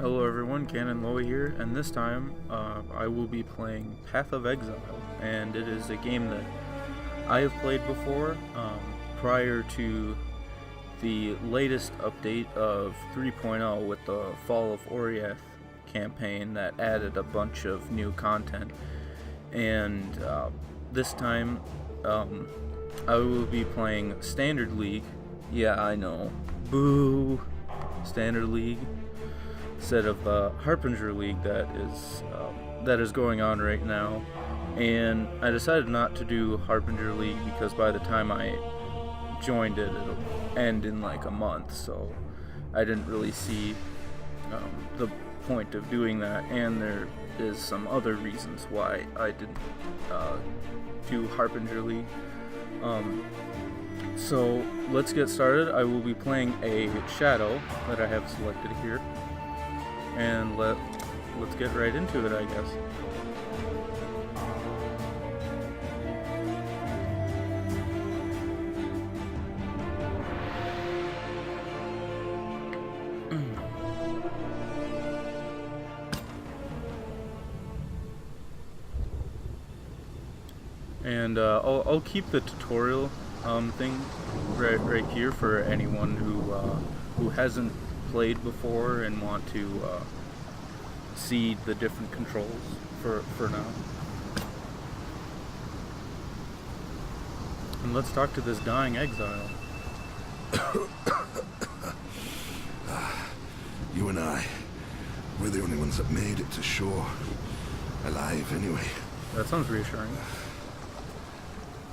Hello everyone, Canon Loa here, and this time I will be playing Path of Exile, and it is a game that I have played before prior to the latest update of 3.0 with the Fall of Oriath campaign that added a bunch of new content. And this time I will be playing Standard League. Yeah, I know. Boo! Standard League. Instead of Harbinger League that is going on right now. And I decided not to do Harbinger League because by the time I joined it, it'll end in like a month, so I didn't really see the point of doing that, and there is some other reasons why I didn't do Harbinger League. So let's get started. I will be playing a Shadow that I have selected here. And let's get right into it, I guess. And I'll keep the tutorial thing right here for anyone who hasn't played before and want to see the different controls for now. And let's talk to this dying exile. You and I, we're the only ones that made it to shore. Alive, anyway. That sounds reassuring.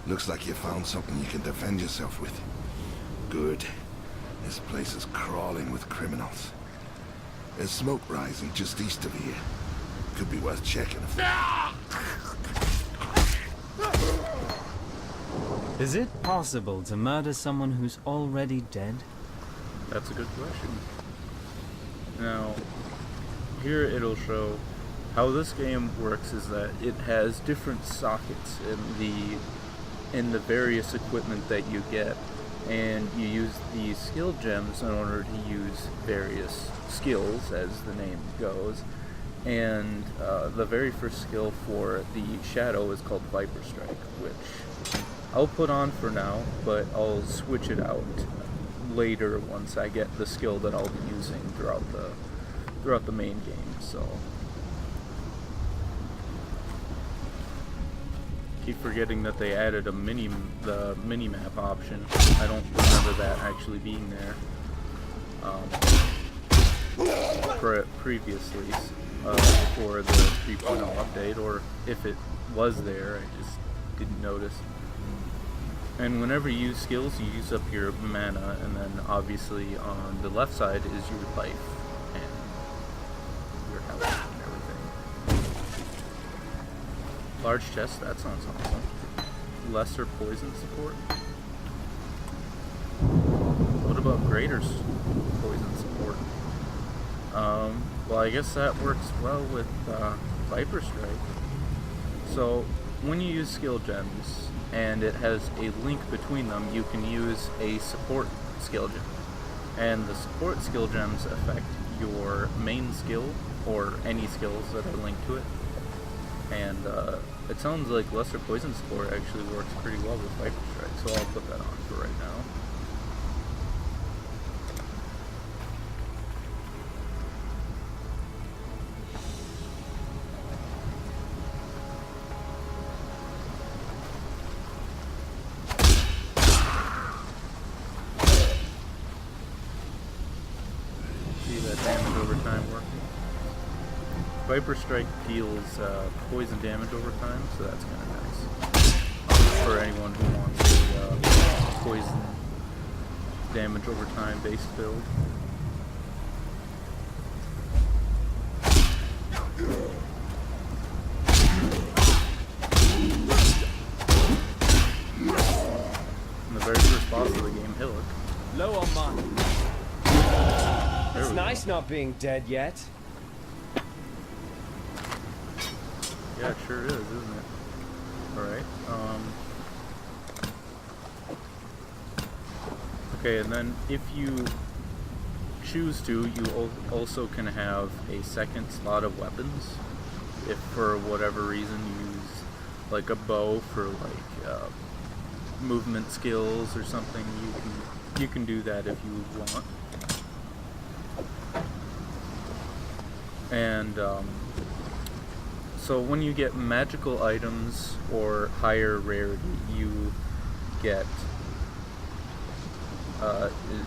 Looks like you found something you can defend yourself with. Good. This place is crawling with criminals. There's smoke rising just east of here. Could be worth checking. Is it possible to murder someone who's already dead? That's a good question. Now, here it'll show how this game works is that it has different sockets in the various equipment that you get. And you use these skill gems in order to use various skills, as the name goes. And the very first skill for the Shadow is called Viper Strike, which I'll put on for now, but I'll switch it out later once I get the skill that I'll be using throughout the main game. So keep forgetting that they added the mini-map option. I don't remember that actually being there previously before the 3.0 update, or if it was there, I just didn't notice. And whenever you use skills, you use up your mana, and then obviously on the left side is your life and your health and everything. Large chest, that sounds awesome. Lesser poison support. What about greater poison support? Well, I guess that works well with Viper Strike. So, when you use skill gems, and it has a link between them, you can use a support skill gem. And the support skill gems affect your main skill, or any skills that are linked to it. And it sounds like lesser poison support actually works pretty well with Viper Strike, so I'll put that on for right now. See that damage over time working? Viper Strike deals poison damage over time, so that's kind of nice for anyone who wants a poison damage over time based build. And the very first boss of the game, Hillock. Low on mine. It's nice not being dead yet. Yeah, it sure is, isn't it? Alright, Okay, and then if you choose to, you also can have a second slot of weapons. If for whatever reason you use like a bow for like movement skills or something, you can do that if you want. And so when you get magical items or higher rarity, you get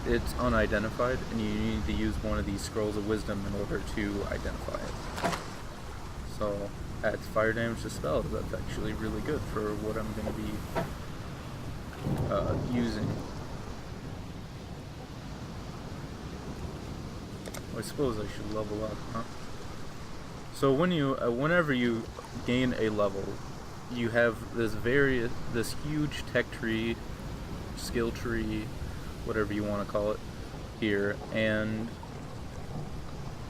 it's unidentified, and you need to use one of these scrolls of wisdom in order to identify it. So adds fire damage to spells. That's actually really good for what I'm going to be using. I suppose I should level up, huh? So whenever you gain a level, you have this huge tech tree, skill tree, whatever you want to call it, here, and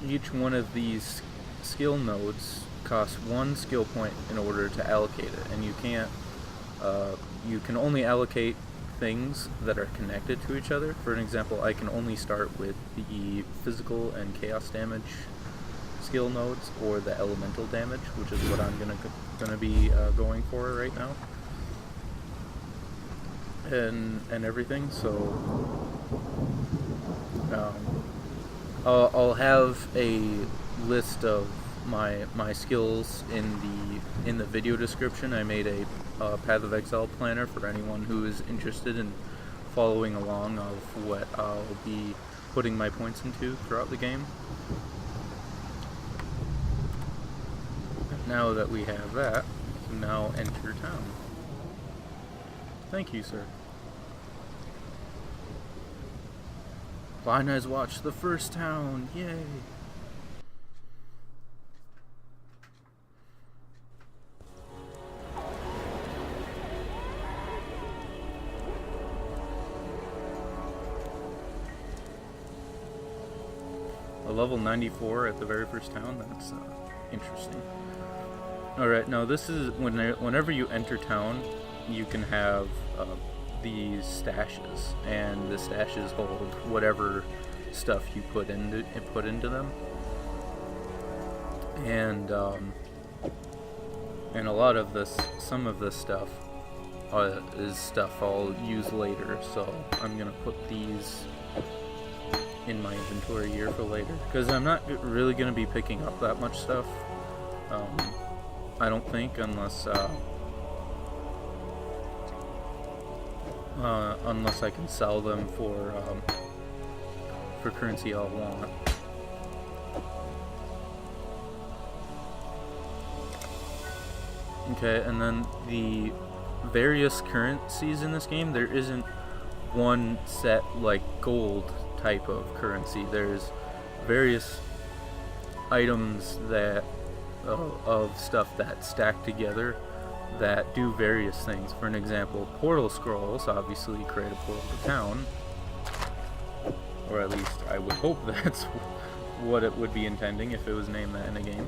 each one of these skill nodes costs 1 skill point in order to allocate it, and you can only allocate things that are connected to each other. For an example, I can only start with the physical and chaos damage skill nodes, or the elemental damage, which is what I'm gonna be going for right now, and everything. So I'll have a list of my skills in the video description. I made a Path of Exile planner for anyone who is interested in following along of what I'll be putting my points into throughout the game. Now that we have that, we can now enter town. Thank you, sir. Blind Eyes Watch, the first town, yay! A level 94 at the very first town, that's interesting. Alright, now this is, whenever you enter town, you can have these stashes, and the stashes hold whatever stuff you put into them. And a lot of this, some of this stuff is stuff I'll use later, so I'm gonna put these in my inventory here for later, because I'm not really gonna be picking up that much stuff. I don't think, unless I can sell them for currency I'll want. Okay, and then the various currencies in this game, there isn't one set like gold type of currency. There's various items that of stuff that stack together that do various things. For an example, portal scrolls obviously create a portal to town, or at least I would hope that's what it would be intending if it was named that in a game.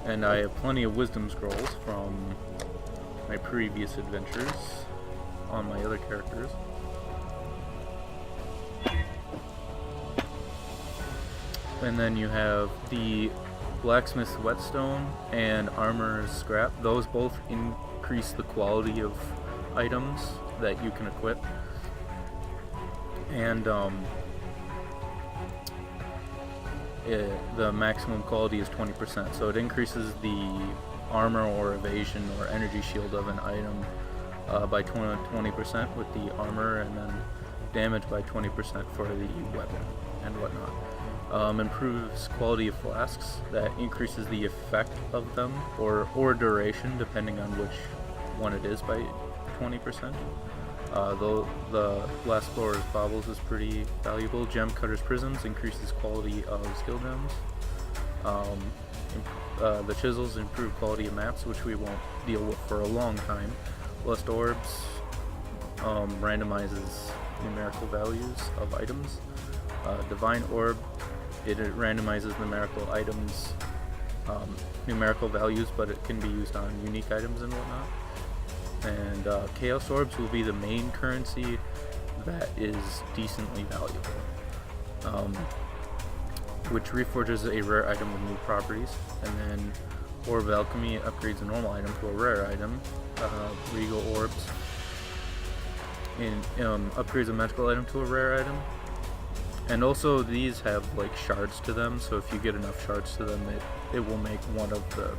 And I have plenty of wisdom scrolls from my previous adventures on my other characters. And then you have the blacksmith's whetstone and armorer's scrap. Those both increase the quality of items that you can equip. And the maximum quality is 20%, so it increases the armor or evasion or energy shield of an item by 20% with the armor, and then damage by 20% for the weapon and whatnot. Improves quality of flasks, that increases the effect of them or duration depending on which one it is by 20%. Though the Blast Blower's Baubles is pretty valuable. Gem Cutter's Prisms increases quality of skill gems. The Chisels improve quality of maps, which we won't deal with for a long time. Blessed Orbs randomizes numerical values of items. Divine Orb, it randomizes numerical items, numerical values, but it can be used on unique items and whatnot. And Chaos Orbs will be the main currency that is decently valuable, which reforges a rare item with new properties, and then Orb of Alchemy upgrades a normal item to a rare item. Regal Orbs upgrades a magical item to a rare item. And also these have like shards to them, so if you get enough shards to them, it will make one of the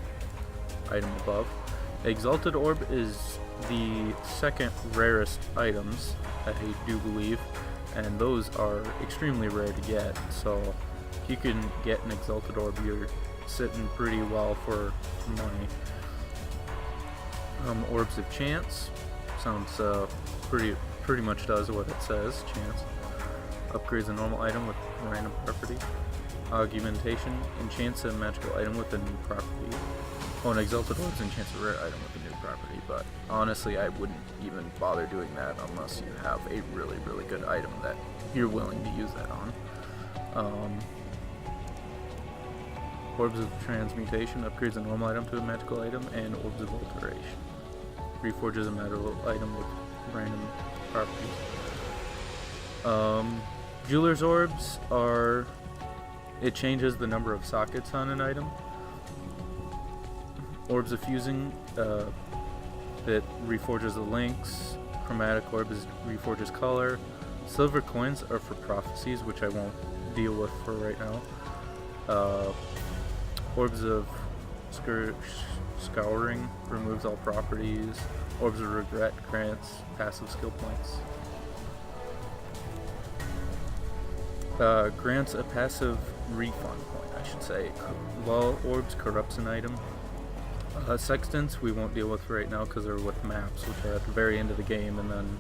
item above. Exalted Orb is the second rarest items, I do believe, and those are extremely rare to get, so if you can get an Exalted Orb, you're sitting pretty well for money. Orbs of Chance sounds pretty much does what it says. Chance upgrades a normal item with a random property. Augmentation enchants a magical item with a new property. Oh, an Exalted Orbs enchants a rare item with a new property, but honestly I wouldn't even bother doing that unless you have a really good item that you're willing to use that on. Orbs of Transmutation upgrades a normal item to a magical item, and Orbs of Alteration reforges a magical item with random properties. Jeweler's Orbs it changes the number of sockets on an item. Orbs of Fusing, that reforges the links. Chromatic Orbs reforges color. Silver Coins are for prophecies, which I won't deal with for right now. Orbs of Scouring removes all properties. Orbs of Regret grants passive skill points. Grants a passive refund point, I should say. While Orbs corrupts an item. Sextants we won't deal with right now because they're with maps, which are at the very end of the game, and then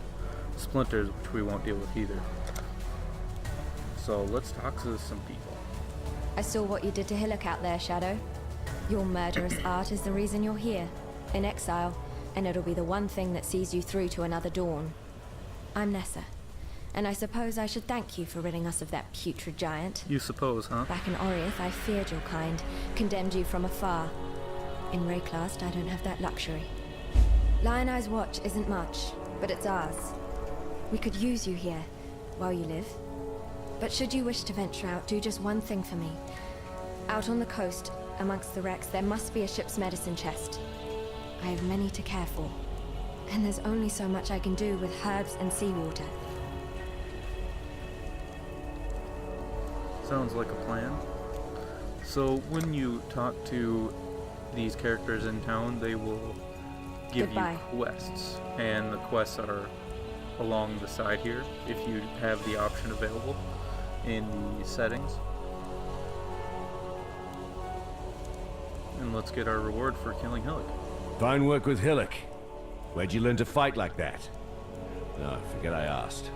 Splinters, which we won't deal with either. So let's talk to some people. I saw what you did to Hillock out there, Shadow. Your murderous art is the reason you're here, in exile, and it'll be the one thing that sees you through to another dawn. I'm Nessa, and I suppose I should thank you for ridding us of that putrid giant. You suppose, huh? Back in Oriath, I feared your kind, condemned you from afar. In Wraeclast, I don't have that luxury. Lion Eye's watch isn't much, but it's ours. We could use you here, while you live. But should you wish to venture out, do just one thing for me. Out on the coast, amongst the wrecks, there must be a ship's medicine chest. I have many to care for, and there's only so much I can do with herbs and seawater. Sounds like a plan. So when you talk to these characters in town, they will give you quests, and the quests are along the side here if you have the option available in the settings. And let's get our reward for killing Hillock. Fine work with Hillock. Where'd you learn to fight like that? No, forget I asked.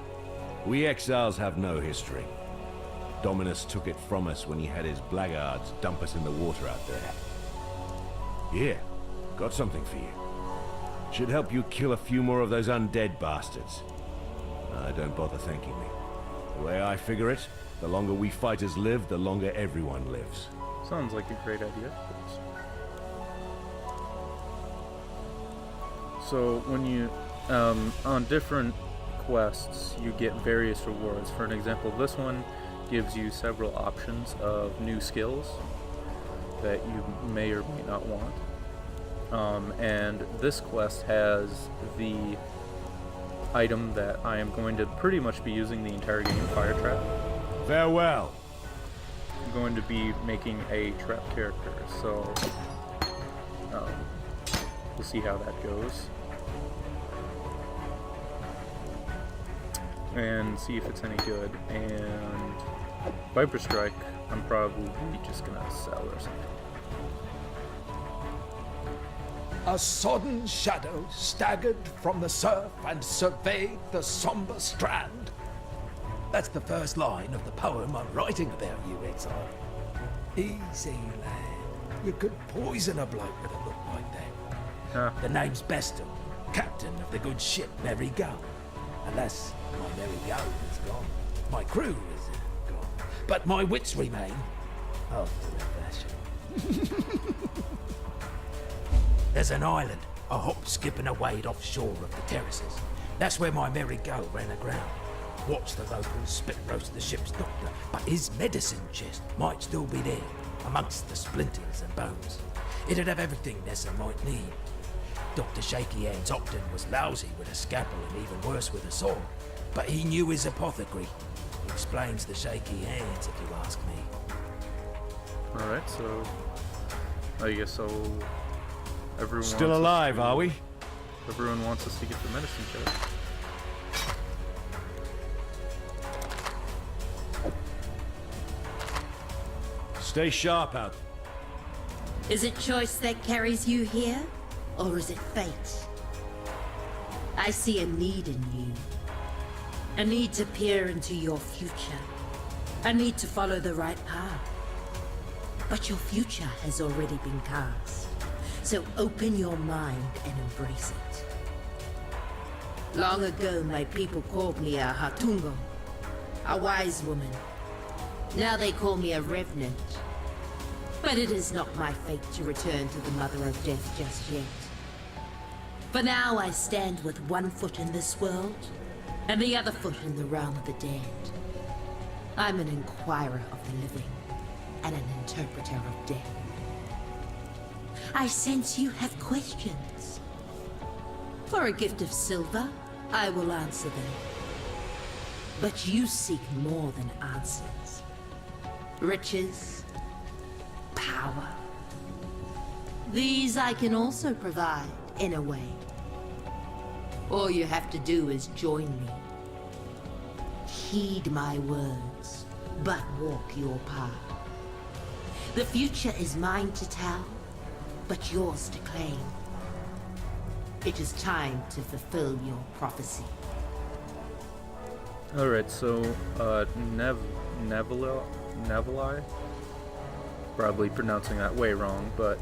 We exiles have no history. Dominus took it from us when he had his blackguards dump us in the water out there. Here, got something for you. Should help you kill a few more of those undead bastards. Don't bother thanking me. The way I figure it, the longer we fighters live, the longer everyone lives. Sounds like a great idea. So when you, on different quests, you get various rewards. For an example, this one gives you several options of new skills that you may or may not want. And this quest has the item that I am going to pretty much be using the entire game, Fire Trap. Farewell. I'm going to be making a trap character, so we'll see how that goes. And see if it's any good. And Viper Strike, I'm probably just gonna sell or something. A sodden shadow staggered from the surf and surveyed the somber strand. That's the first line of the poem I'm writing about you, exile. Easy, lad. You could poison a bloke with a look like that. The name's Bestel, captain of the good ship Magicka. Alas, my Magicka is gone. My crew is gone. But my wits remain, after the fashion. There's an island, a hop, skip and a wade offshore of the terraces. That's where my Magicka ran aground. Watch the locals spit roast the ship's doctor, but his medicine chest might still be there, amongst the splinters and bones. It'd have everything Nessa might need. Dr. Shaky Hands Opton was lousy with a scalpel and even worse with a saw, but he knew his apothecary. Explains the shaky hands, if you ask me. Alright, so I guess everyone Still wants us alive, to- are we? Everyone wants us to get the medicine chest. Stay sharp out. Is it choice that carries you here, or is it fate? I see a need in you. A need to peer into your future. A need to follow the right path. But your future has already been cast. So open your mind and embrace it. Long ago, my people called me a Hatungo, a wise woman. Now they call me a revenant. But it is not my fate to return to the Mother of Death just yet. For now, I stand with one foot in this world, and the other foot in the realm of the dead. I'm an inquirer of the living, and an interpreter of death. I sense you have questions. For a gift of silver, I will answer them. But you seek more than answers. Riches, power. These I can also provide, in a way. All you have to do is join me. Heed my words, but walk your path. The future is mine to tell, but yours to claim. It is time to fulfill your prophecy. Alright, so, Neveli? Probably pronouncing that way wrong, but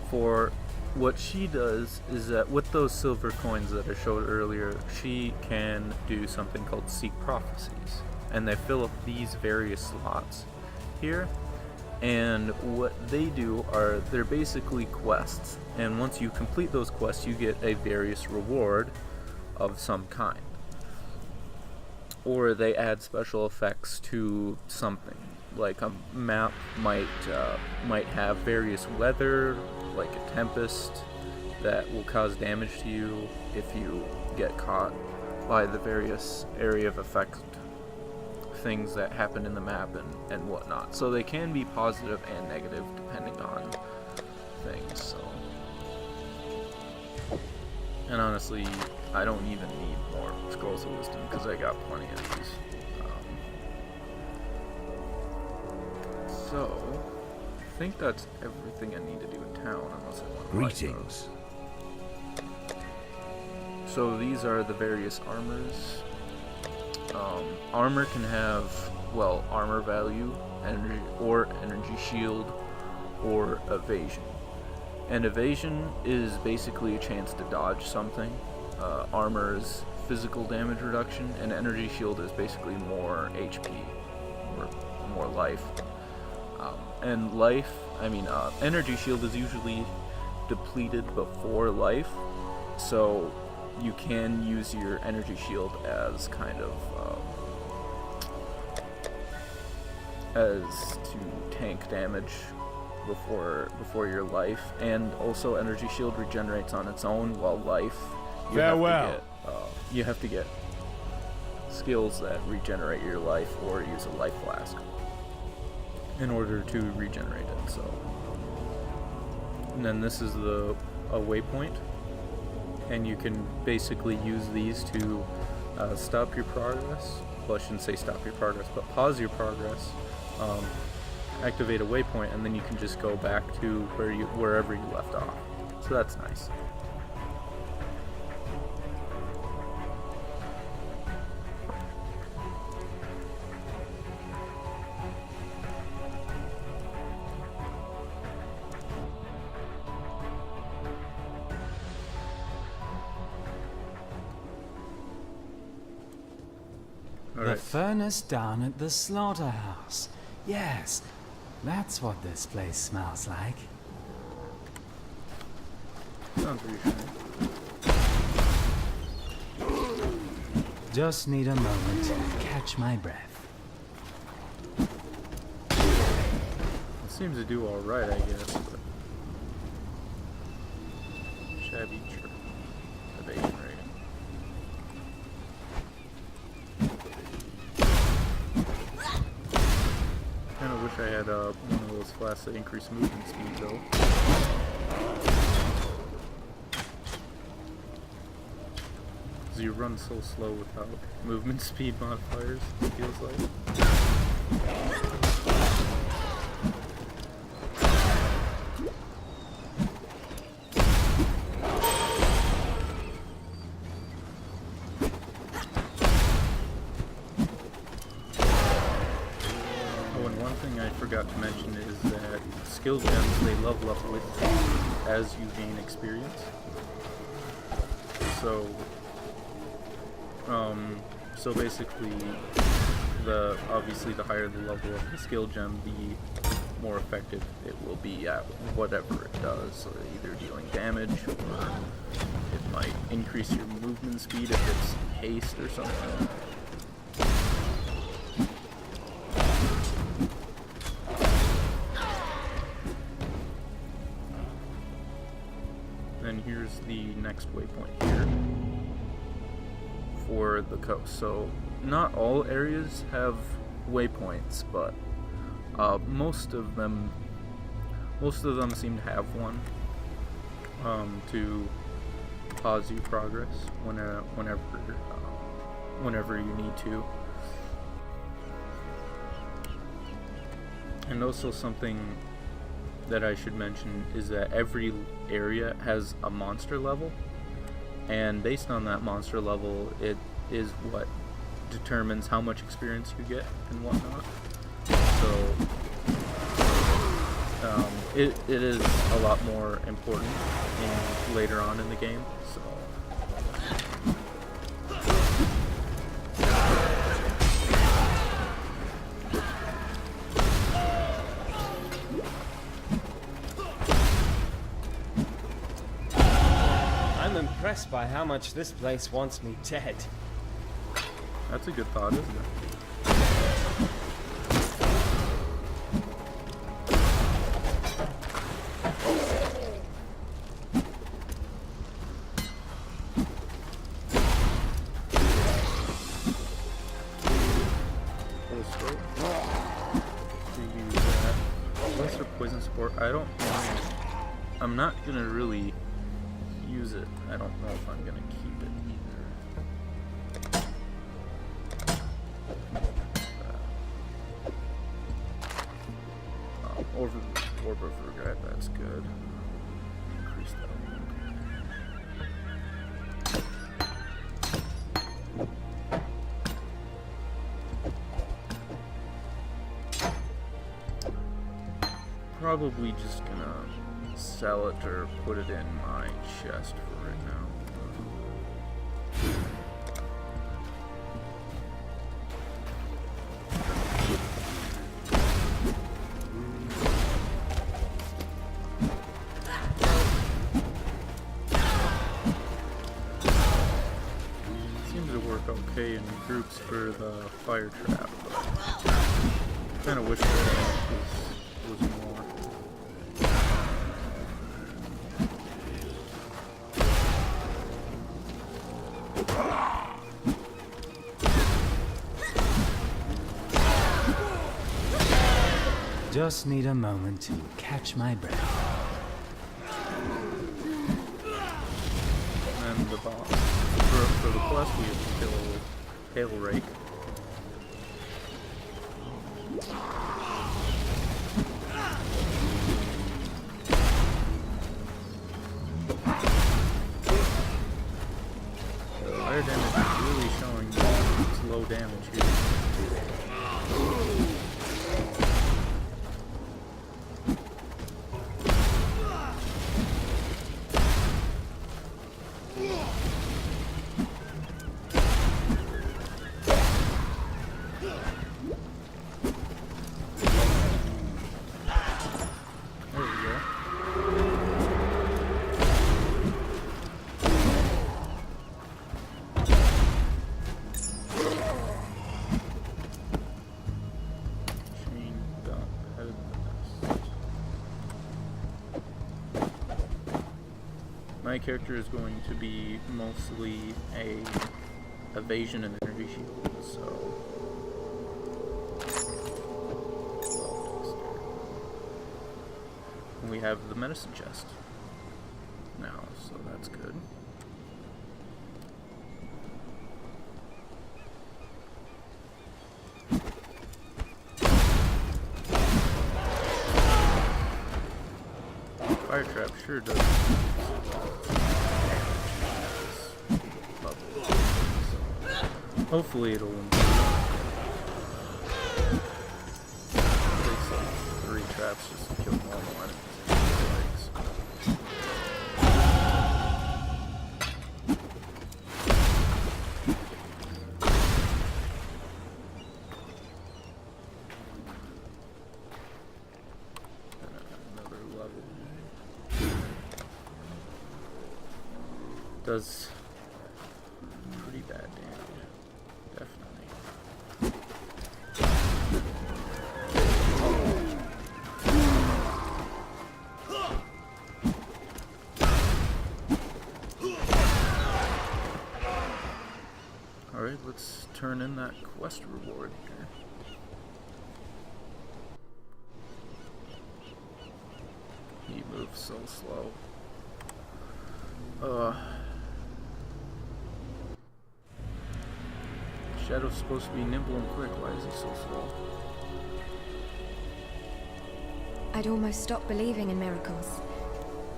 for what she does is that with those silver coins that I showed earlier, she can do something called Seek Prophecies. And they fill up these various slots here. And what they do are, they're basically quests. And once you complete those quests, you get a various reward of some kind. Or they add special effects to something. Like a map might have various weather, like a tempest, that will cause damage to you if you get caught by the various area of effect things that happen in the map and whatnot. So they can be positive and negative depending on things. So, and honestly, I don't even need more Scrolls of Wisdom because I got plenty of these. So, I think that's everything I need to do in town, unless I want to write Greetings. those. So these are the various armors. Armor can have, well, armor value, energy shield, or evasion. And evasion is basically a chance to dodge something. Armor is physical damage reduction, and energy shield is basically more HP, or more life. And life, energy shield is usually depleted before life, so you can use your energy shield as kind of as to tank damage before your life, and also energy shield regenerates on its own, while life you have to get skills that regenerate your life or use a life flask in order to regenerate it. So, and then this is a waypoint, and you can basically use these to stop your progress. Well, I shouldn't say stop your progress, but pause your progress, activate a waypoint, and then you can just go back to wherever you left off. So that's nice. The furnace down at the slaughterhouse. Yes, that's what this place smells like. Sounds reassuring. Just need a moment to catch my breath. It seems to do alright, I guess, but... Shabby trip. Evasion rating. Kinda wish I had one of those flasks that increase movement speed, though. Because you run so slow without movement speed modifiers, it feels like. Forgot to mention is that skill gems they level up with as you gain experience. So basically, obviously the higher the level of the skill gem, the more effective it will be at whatever it does. So either dealing damage, or it might increase your movement speed if it's haste or something. Then here's the next waypoint here for the coast. So not all areas have waypoints, but most of them seem to have one to pause your progress whenever you need to. And also something that I should mention is that every area has a monster level, and based on that monster level, it is what determines how much experience you get and whatnot. So it is a lot more important later on in the game. So I'm impressed by how much this place wants me dead. that's a good thought, isn't it? Lesser poison support. I don't know. I'm not gonna really use it. I don't know if I'm gonna keep it either. Orb of Regret, that's good. Increase that one. Probably just gonna sell it or put it in my chest for right now. Seems to work okay in groups for the fire trap, but kind of wish it was more. Just need a moment to catch my breath. And the boss. For the quest, we have to kill Hail Rake. Fire damage is really showing its low damage here. my character is going to be mostly a evasion and energy shield, so we have the medicine chest now, so that's good. Fire trap sure does level, so hopefully it'll improve. Takes like 3 traps just to kill normal enemies. Does pretty bad damage, definitely. Alright, let's turn in that quest reward here. He moves so slow. Shadow's supposed to be nimble and quick. Why is he so slow? I'd almost stopped believing in miracles.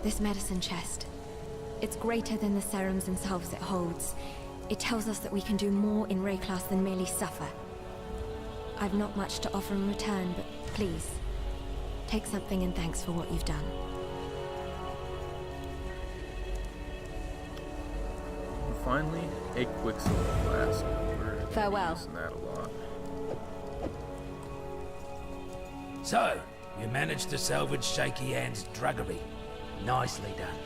This medicine chest. It's greater than the serums themselves it holds. It tells us that we can do more in Wraeclast than merely suffer. I've not much to offer in return, but please, take something in thanks for what you've done. And finally, a Quicksilver Flask. Farewell. Using that a lot. So, you managed to salvage Shaky Hand's druggery. Nicely done.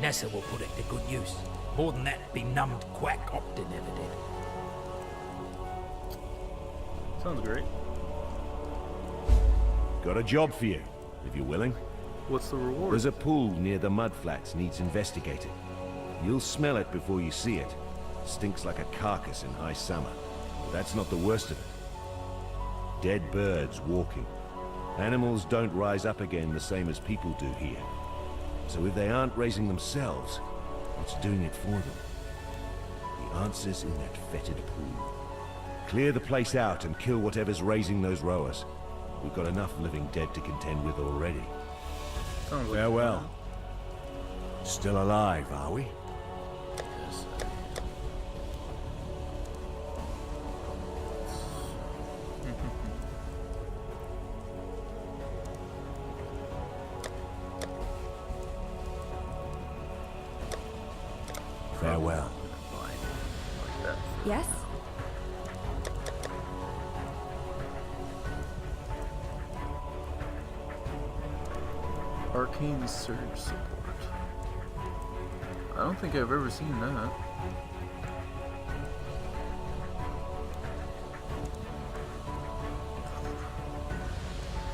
Nessa will put it to good use. More than that benumbed quack Optin ever did. Sounds great. Got a job for you, if you're willing. What's the reward? There's a pool near the mudflats needs investigated. You'll smell it before you see it. Stinks like a carcass in high summer. But that's not the worst of it. Dead birds walking. Animals don't rise up again the same as people do here. So if they aren't raising themselves, what's doing it for them? The answer's in that fetid pool. Clear the place out and kill whatever's raising those rowers. We've got enough living dead to contend with already. Sounds like Farewell. Still alive, are we? Yes. Farewell. Like that. Yes? Arcane Surge Support. I don't think I've ever seen that.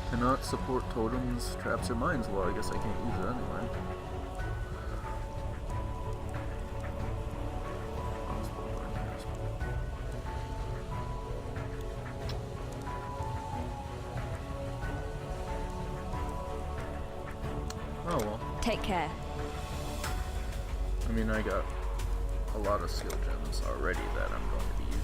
Cannot support totems, traps, or mines. Well, I guess I can't use it anyway. Oh well. Take care. I mean, I got a lot of skill gems already that I'm going to be using.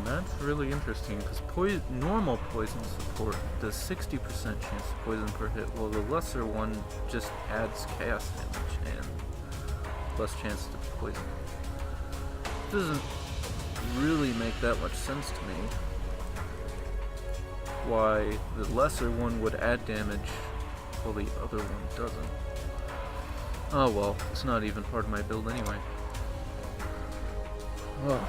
That's really interesting because normal poison support does 60% chance of poison per hit, while the lesser one just adds chaos damage and less chance to poison. Doesn't really make that much sense to me. Why the lesser one would add damage while the other one doesn't. Oh well, it's not even part of my build anyway. Ugh.